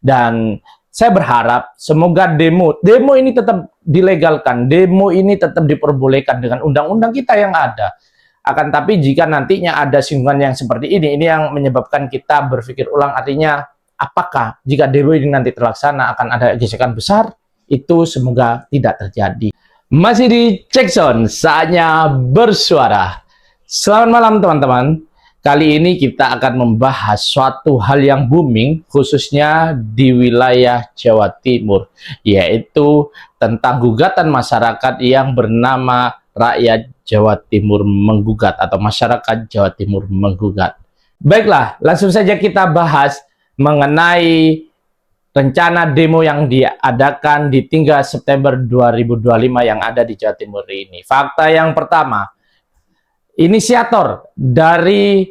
Dan saya berharap semoga demo ini tetap dilegalkan, demo ini tetap diperbolehkan dengan undang-undang kita yang ada. Akan tapi jika nantinya ada singgungan yang seperti ini yang menyebabkan kita berpikir ulang, artinya apakah jika demo ini nanti terlaksana akan ada gesekan besar? Itu semoga tidak terjadi. Masih di Cekson, saatnya bersuara. Selamat malam teman-teman. Kali ini kita akan membahas suatu hal yang booming khususnya di wilayah Jawa Timur, yaitu tentang gugatan masyarakat yang bernama Rakyat Jawa Timur Menggugat atau Masyarakat Jawa Timur Menggugat. Baiklah, langsung saja kita bahas mengenai rencana demo yang diadakan di 3 September 2025 yang ada di Jawa Timur ini. Fakta yang pertama, inisiator dari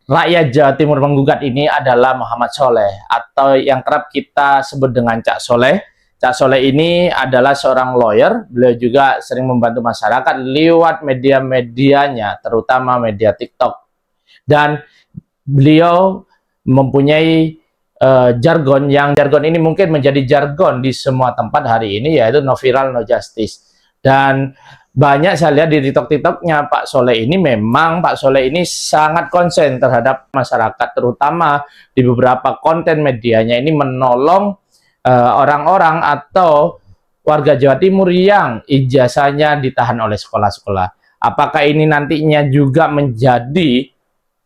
Rakyat Jawa Timur Menggugat ini adalah Muhammad Soleh atau yang kerap kita sebut dengan Cak Soleh. Cak Soleh ini adalah seorang lawyer, beliau juga sering membantu masyarakat lewat media-medianya, terutama media TikTok. Dan beliau mempunyai jargon ini mungkin menjadi jargon di semua tempat hari ini, yaitu no viral no justice. Dan banyak saya lihat di TikTok-TikToknya Pak Soleh ini, memang Pak Soleh ini sangat konsen terhadap masyarakat, terutama di beberapa konten medianya ini menolong orang-orang atau warga Jawa Timur yang ijazahnya ditahan oleh sekolah-sekolah. Apakah ini nantinya juga menjadi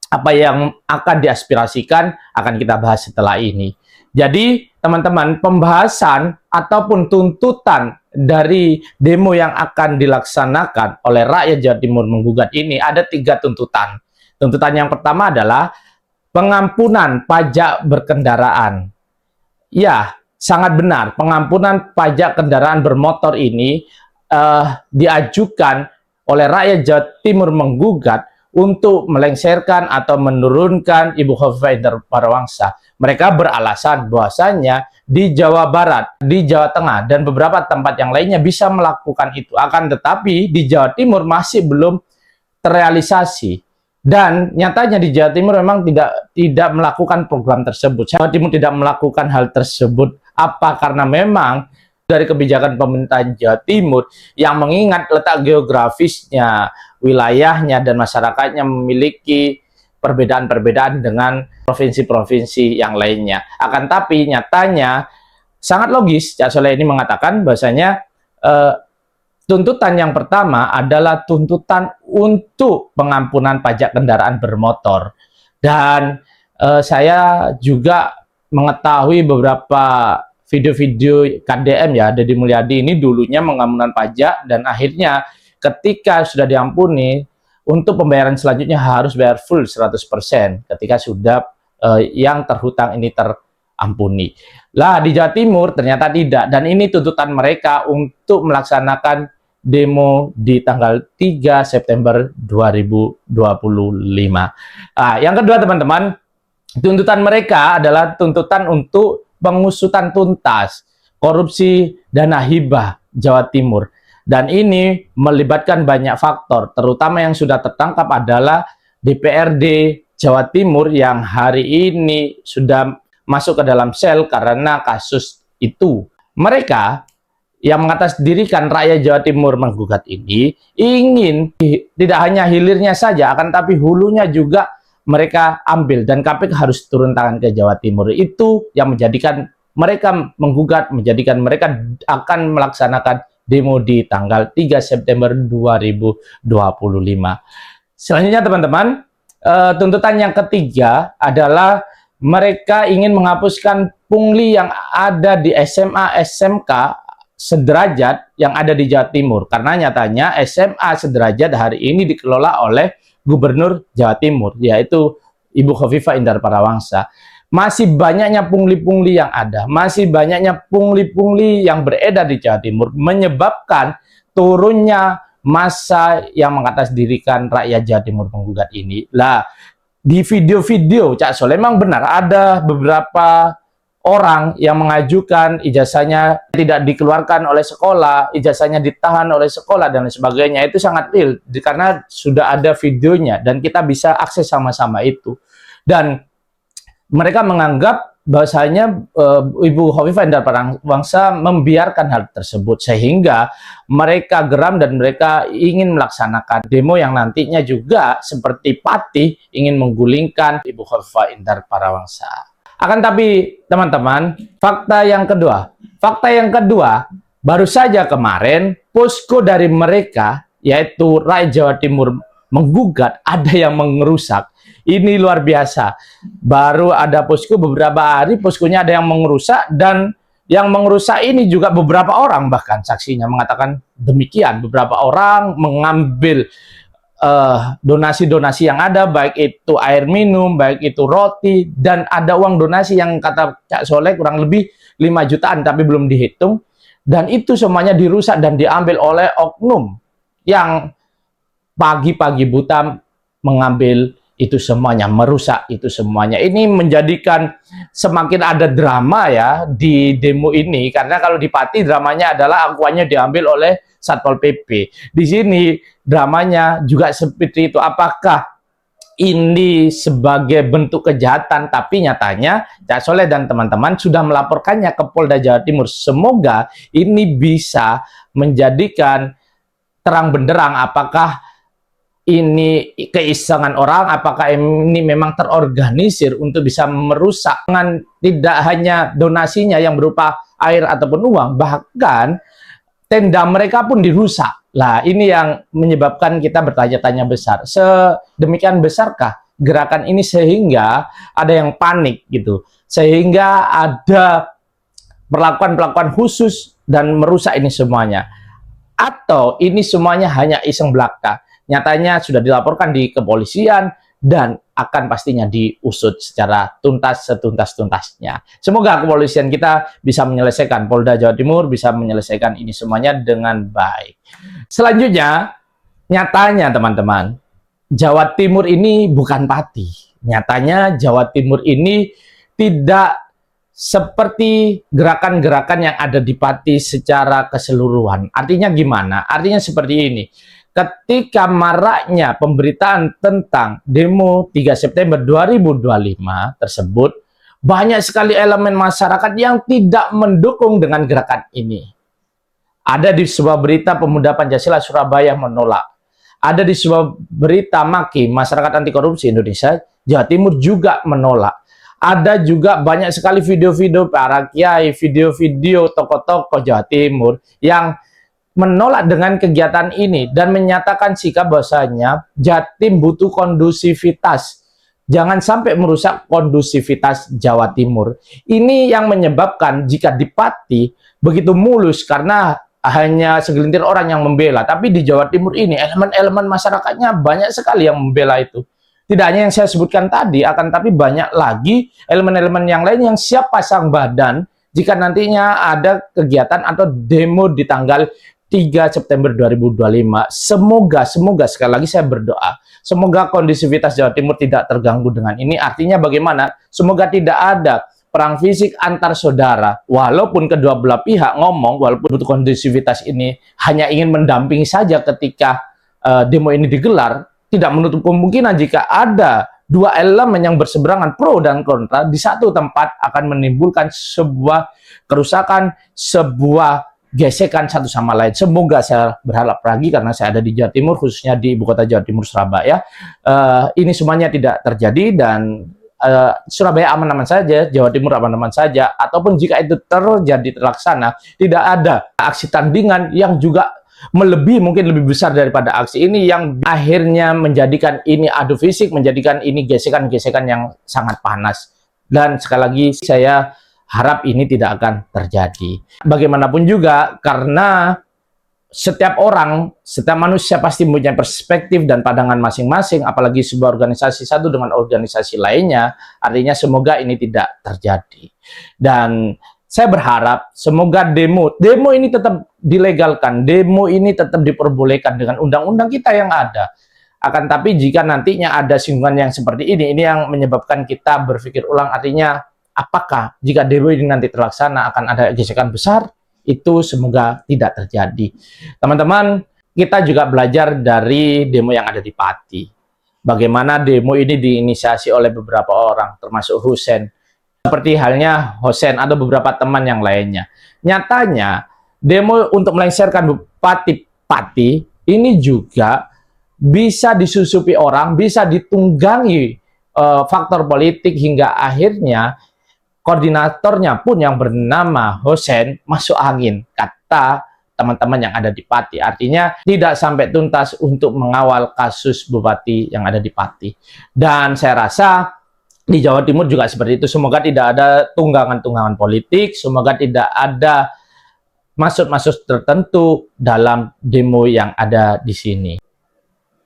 apa yang akan diaspirasikan, akan kita bahas setelah ini. Jadi teman-teman, pembahasan ataupun tuntutan dari demo yang akan dilaksanakan oleh Rakyat Jawa Timur Menggugat ini ada 3 tuntutan. Tuntutan yang pertama adalah pengampunan pajak berkendaraan. Ya, sangat benar, pengampunan pajak kendaraan bermotor ini diajukan oleh Rakyat Jawa Timur Menggugat untuk melengsarkan atau menurunkan Ibu Khofifah Indar Parawangsa. Mereka beralasan bahwasanya di Jawa Barat, di Jawa Tengah, dan beberapa tempat yang lainnya bisa melakukan itu. Akan tetapi di Jawa Timur masih belum terrealisasi. Dan nyatanya di Jawa Timur memang tidak melakukan program tersebut. Jawa Timur tidak melakukan hal tersebut. Apa? Karena memang dari kebijakan pemerintahan Jawa Timur yang mengingat letak geografisnya, wilayahnya, dan masyarakatnya memiliki perbedaan-perbedaan dengan provinsi-provinsi yang lainnya. Akan tapi nyatanya sangat logis, Cak Soleh ini mengatakan bahwasanya tuntutan yang pertama adalah tuntutan untuk pengampunan pajak kendaraan bermotor. Dan saya juga mengetahui beberapa video-video KDM ya, Deddy Mulyadi ini dulunya mengampunan pajak dan akhirnya ketika sudah diampuni, untuk pembayaran selanjutnya harus bayar full 100% ketika sudah yang terhutang ini terampuni. Lah di Jawa Timur ternyata tidak, dan ini tuntutan mereka untuk melaksanakan demo di tanggal 3 September 2025. Yang kedua teman-teman, tuntutan mereka adalah tuntutan untuk pengusutan tuntas korupsi dana hibah Jawa Timur. Dan ini melibatkan banyak faktor, terutama yang sudah tertangkap adalah DPRD Jawa Timur yang hari ini sudah masuk ke dalam sel karena kasus itu. Mereka yang mengatasdirikan Rakyat Jawa Timur Menggugat ini ingin tidak hanya hilirnya saja, akan tapi hulunya juga mereka ambil, dan KPK harus turun tangan ke Jawa Timur. Itu yang menjadikan mereka menggugat, menjadikan mereka akan melaksanakan demo di tanggal 3 September 2025. Selanjutnya teman-teman, tuntutan yang ketiga adalah mereka ingin menghapuskan pungli yang ada di SMA SMK sederajat yang ada di Jawa Timur. Karena nyatanya SMA sederajat hari ini dikelola oleh Gubernur Jawa Timur, yaitu Ibu Khofifah Indar Parawangsa. Masih banyaknya pungli-pungli yang ada, masih banyaknya pungli-pungli yang beredar di Jawa Timur, menyebabkan turunnya massa yang mengatasdirikan Rakyat Jawa Timur Menggugat ini. Lah, di video-video Cak Soleh memang benar ada beberapa orang yang mengajukan ijazahnya tidak dikeluarkan oleh sekolah, ijazahnya ditahan oleh sekolah, dan lain sebagainya. Itu sangat real, karena sudah ada videonya, dan kita bisa akses sama-sama itu. Dan mereka menganggap bahwasanya Ibu Khofifah Indar Parawangsa membiarkan hal tersebut sehingga mereka geram dan mereka ingin melaksanakan demo yang nantinya juga seperti Pati ingin menggulingkan Ibu Khofifah Indar Parawangsa. Akan tapi teman-teman, fakta yang kedua, baru saja kemarin posko dari mereka yaitu rakyat Jawa Timur menggugat, ada yang mengerusak. Ini luar biasa. Baru ada posko beberapa hari, poskonya ada yang mengerusak, dan yang mengerusak ini juga beberapa orang, bahkan saksinya mengatakan demikian. Beberapa orang mengambil donasi-donasi yang ada, baik itu air minum, baik itu roti, dan ada uang donasi yang kata Cak Soleh kurang lebih 5 jutaan, tapi belum dihitung. Dan itu semuanya dirusak dan diambil oleh oknum yang pagi-pagi buta mengambil itu semuanya, merusak itu semuanya. Ini menjadikan semakin ada drama ya di demo ini, karena kalau di Pati dramanya adalah akuannya diambil oleh Satpol PP. Di sini dramanya juga seperti itu. Apakah ini sebagai bentuk kejahatan? Tapi nyatanya Cak Soleh dan teman-teman sudah melaporkannya ke Polda Jawa Timur. Semoga ini bisa menjadikan terang benderang apakah ini keisengan orang, apakah ini memang terorganisir untuk bisa merusak, dengan tidak hanya donasinya yang berupa air ataupun uang, bahkan tenda mereka pun dirusak. Lah, ini yang menyebabkan kita bertanya-tanya besar. Sedemikian besarkah gerakan ini sehingga ada yang panik gitu, sehingga ada perlakuan-perlakuan khusus dan merusak ini semuanya, atau ini semuanya hanya iseng belaka? Nyatanya sudah dilaporkan di kepolisian dan akan pastinya diusut secara tuntas setuntas-tuntasnya. Semoga kepolisian kita bisa menyelesaikan, Polda Jawa Timur bisa menyelesaikan ini semuanya dengan baik. Selanjutnya, nyatanya teman-teman, Jawa Timur ini bukan Pati. Nyatanya Jawa Timur ini tidak seperti gerakan-gerakan yang ada di Pati secara keseluruhan. Artinya gimana? Artinya seperti ini. Ketika maraknya pemberitaan tentang demo 3 September 2025 tersebut, banyak sekali elemen masyarakat yang tidak mendukung dengan gerakan ini. Ada di sebuah berita Pemuda Pancasila Surabaya menolak. Ada di sebuah berita Maki, Masyarakat Anti Korupsi Indonesia, Jawa Timur juga menolak. Ada juga banyak sekali video-video para kiai, video-video tokoh-tokoh Jawa Timur yang menolak dengan kegiatan ini dan menyatakan sikap bahwasanya Jatim butuh kondusivitas. Jangan sampai merusak kondusivitas Jawa Timur. Ini yang menyebabkan jika di Pati begitu mulus karena hanya segelintir orang yang membela, tapi di Jawa Timur ini elemen-elemen masyarakatnya banyak sekali yang membela itu. Tidak hanya yang saya sebutkan tadi, akan tapi banyak lagi elemen-elemen yang lain yang siap pasang badan jika nantinya ada kegiatan atau demo di tanggal 3 September 2025. Semoga sekali lagi saya berdoa, semoga kondisivitas Jawa Timur tidak terganggu dengan ini. Artinya bagaimana? Semoga tidak ada perang fisik antar saudara. Walaupun kedua belah pihak ngomong, walaupun kondisivitas ini hanya ingin mendampingi saja ketika demo ini digelar, tidak menutup kemungkinan jika ada dua elemen yang berseberangan pro dan kontra di satu tempat akan menimbulkan sebuah kerusakan, sebuah gesekan satu sama lain. Semoga, saya berharap lagi karena saya ada di Jawa Timur, khususnya di ibu kota Jawa Timur Surabaya, ini semuanya tidak terjadi dan Surabaya aman-aman saja, Jawa Timur aman-aman saja. Ataupun jika itu terjadi, terlaksana, tidak ada aksi tandingan yang juga melebihi, mungkin lebih besar daripada aksi ini yang akhirnya menjadikan ini adu fisik, menjadikan ini gesekan-gesekan yang sangat panas. Dan sekali lagi saya harap ini tidak akan terjadi. Bagaimanapun juga, karena setiap orang, setiap manusia pasti punya perspektif dan pandangan masing-masing, apalagi sebuah organisasi satu dengan organisasi lainnya, artinya semoga ini tidak terjadi. Dan saya berharap semoga demo ini tetap dilegalkan, demo ini tetap diperbolehkan dengan undang-undang kita yang ada. Akan tapi jika nantinya ada singgungan yang seperti ini yang menyebabkan kita berpikir ulang, artinya apakah jika demo ini nanti terlaksana akan ada gesekan besar? Itu semoga tidak terjadi. Teman-teman, kita juga belajar dari demo yang ada di Pati. Bagaimana demo ini diinisiasi oleh beberapa orang, termasuk Husein, Seperti halnya Hosen atau beberapa teman yang lainnya. Nyatanya, demo untuk melengsarkan Bupati Pati ini juga bisa disusupi orang, bisa ditunggangi faktor politik hingga akhirnya koordinatornya pun yang bernama Hosen masuk angin, kata teman-teman yang ada di Pati. Artinya tidak sampai tuntas untuk mengawal kasus Bupati yang ada di Pati. Dan saya rasa di Jawa Timur juga seperti itu. Semoga tidak ada tunggangan-tunggangan politik, semoga tidak ada maksud-maksud tertentu dalam demo yang ada di sini.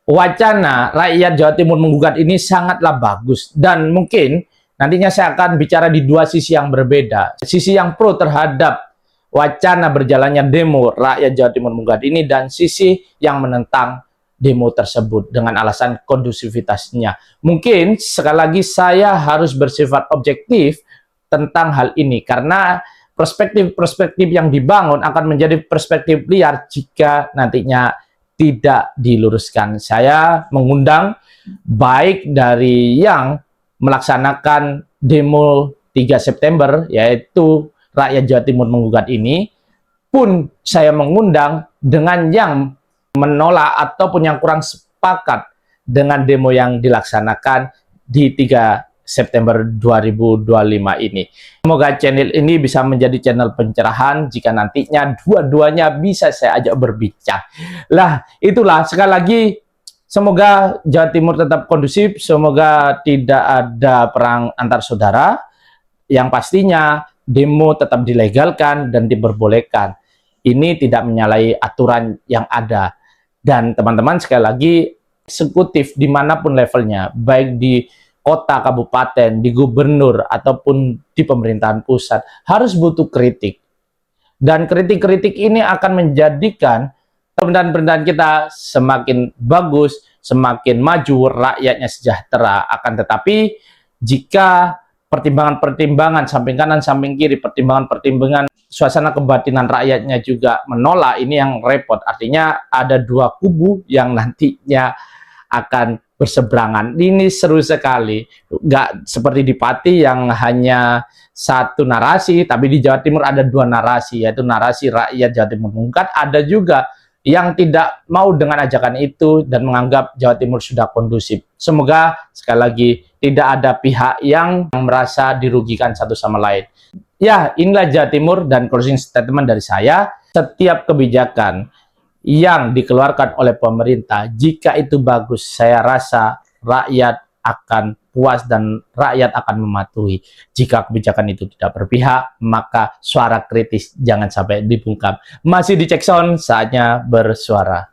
Wacana rakyat Jawa Timur menggugat ini sangatlah bagus, dan mungkin nantinya saya akan bicara di dua sisi yang berbeda. Sisi yang pro terhadap wacana berjalannya demo rakyat Jawa Timur menggugat ini, dan sisi yang menentang demo tersebut dengan alasan kondusivitasnya. Mungkin sekali lagi saya harus bersifat objektif tentang hal ini, karena perspektif-perspektif yang dibangun akan menjadi perspektif liar jika nantinya tidak diluruskan. Saya mengundang baik dari yang melaksanakan demo 3 September, yaitu rakyat Jawa Timur menggugat ini, pun saya mengundang dengan yang menolak ataupun yang kurang sepakat dengan demo yang dilaksanakan di 3 September 2025 ini. Semoga channel ini bisa menjadi channel pencerahan jika nantinya dua-duanya bisa saya ajak berbicara. Lah, itulah sekali lagi, semoga Jawa Timur tetap kondusif, semoga tidak ada perang antar saudara, yang pastinya demo tetap dilegalkan dan diperbolehkan. Ini tidak menyalahi aturan yang ada. Dan teman-teman, sekali lagi, eksekutif dimanapun levelnya, baik di kota, kabupaten, di gubernur, ataupun di pemerintahan pusat, harus butuh kritik. Dan kritik-kritik ini akan menjadikan pemerintahan-pemerintahan kita semakin bagus, semakin maju, rakyatnya sejahtera. Akan tetapi, jika pertimbangan-pertimbangan samping kanan, samping kiri, pertimbangan-pertimbangan suasana kebatinan rakyatnya juga menolak, ini yang repot. Artinya ada dua kubu yang nantinya akan berseberangan. Ini seru sekali. Nggak seperti di Pati yang hanya satu narasi, tapi di Jawa Timur ada dua narasi, yaitu narasi rakyat Jawa Timur menggugat. Ada juga yang tidak mau dengan ajakan itu dan menganggap Jawa Timur sudah kondusif. Semoga sekali lagi tidak ada pihak yang merasa dirugikan satu sama lain. Ya, inilah Jawa Timur, dan closing statement dari saya, setiap kebijakan yang dikeluarkan oleh pemerintah, jika itu bagus, saya rasa rakyat akan puas dan rakyat akan mematuhi. Jika kebijakan itu tidak berpihak, maka suara kritis jangan sampai dibungkam. Masih di Cek Sound, saatnya bersuara.